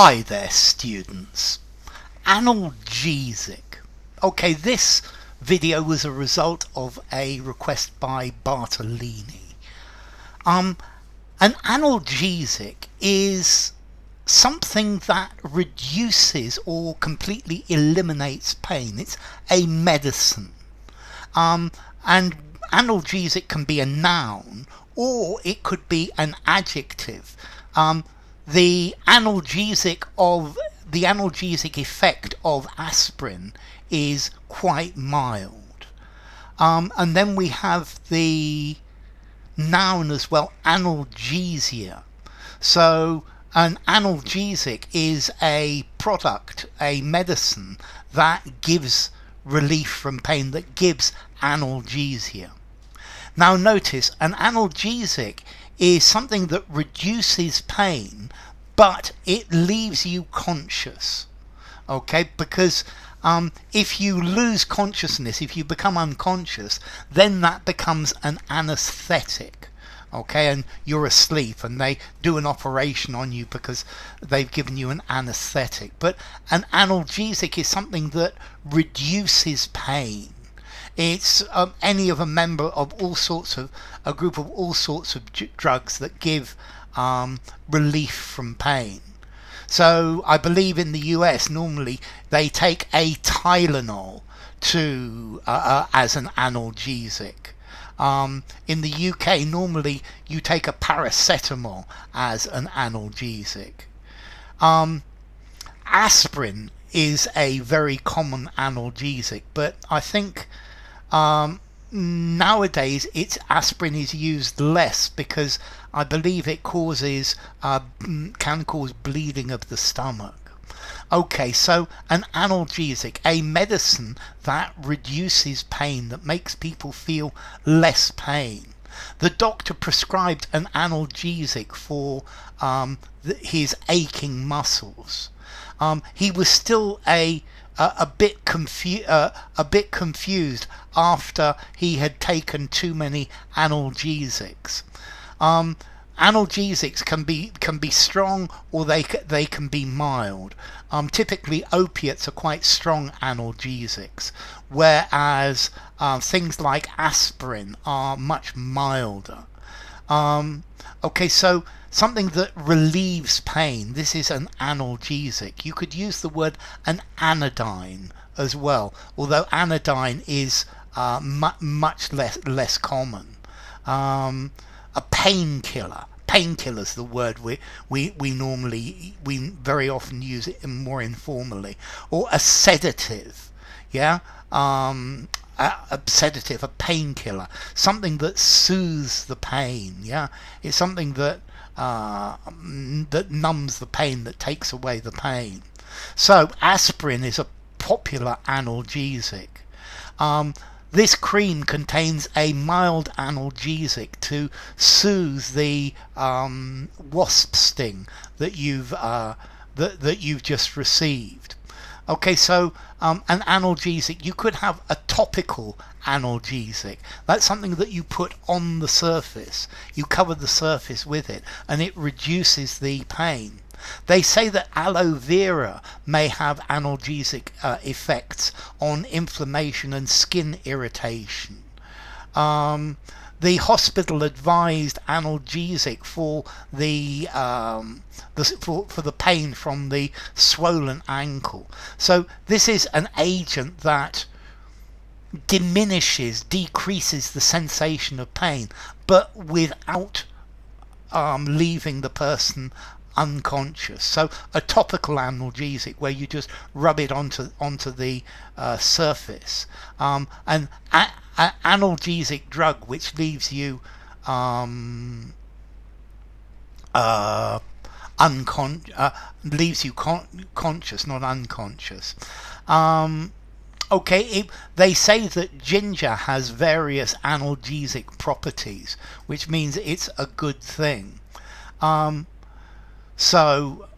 Hi there, students. Analgesic. Okay, this video was a result of a request by Bartolini. An analgesic is something that reduces or completely eliminates pain. It's a medicine. And analgesic can be a noun or it could be an adjective. The analgesic effect of aspirin is quite mild. And then we have the noun as well, analgesia. So an analgesic is a product, a medicine that gives relief from pain, that gives analgesia. Now notice, an analgesic is something that reduces pain, but it leaves you conscious. Okay, because if you lose consciousness, if you become unconscious, then that becomes an anesthetic. Okay, and you're asleep and they do an operation on you because they've given you an anesthetic. But an analgesic is something that reduces pain. It's any of a member of a group of all sorts of drugs that give relief from pain. So I believe in the US normally they take a Tylenol as an analgesic. In the UK normally you take a paracetamol as an analgesic. Aspirin is a very common analgesic, but I think nowadays aspirin is used less because I believe it can cause bleeding of the stomach. Okay, so an analgesic, a medicine that reduces pain, that makes people feel less pain. The doctor prescribed an analgesic for his aching muscles. He was still a bit confused after he had taken too many analgesics. Analgesics can be strong or they can be mild. Typically opiates are quite strong analgesics, whereas things like aspirin are much milder. Okay, so something that relieves pain, this is an analgesic. You could use the word an anodyne as well, although anodyne is much less common. A painkiller. Painkiller's the word we very often use it more informally. Or a sedative, yeah. A sedative, a painkiller, something that soothes the pain. Yeah, it's something that numbs the pain, that takes away the pain. So aspirin is a popular analgesic. This cream contains a mild analgesic to soothe the wasp sting that you've just received. Okay, so an analgesic, you could have a topical analgesic. That's something that you put on the surface. You cover the surface with it and it reduces the pain. They say that aloe vera may have analgesic effects on inflammation and skin irritation. The hospital advised analgesic for the pain from the swollen ankle. So this is an agent that decreases the sensation of pain, but without leaving the person unconscious. So a topical analgesic where you just rub it onto the surface. An analgesic drug which leaves you conscious, not unconscious. Okay, they say that ginger has various analgesic properties, which means it's a good thing. So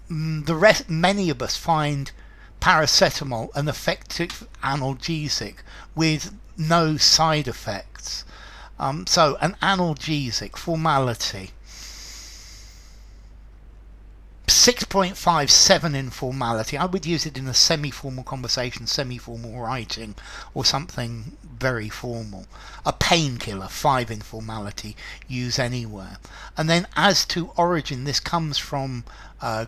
many of us find paracetamol an effective analgesic with no side effects. So an analgesic, Formality. 6.57 in formality. I would use it in a semi-formal conversation, semi-formal writing, or something very formal. A painkiller, 5 in formality, use anywhere. And then as to origin, this comes from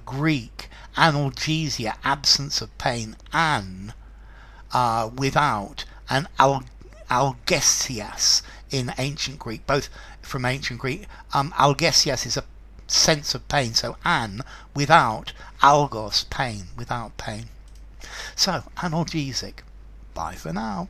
Greek, analgesia, absence of pain, without, and algesias in ancient Greek, both from ancient Greek. Algesias is a sense of pain, so without, algos, pain, without pain. So analgesic. Bye for now.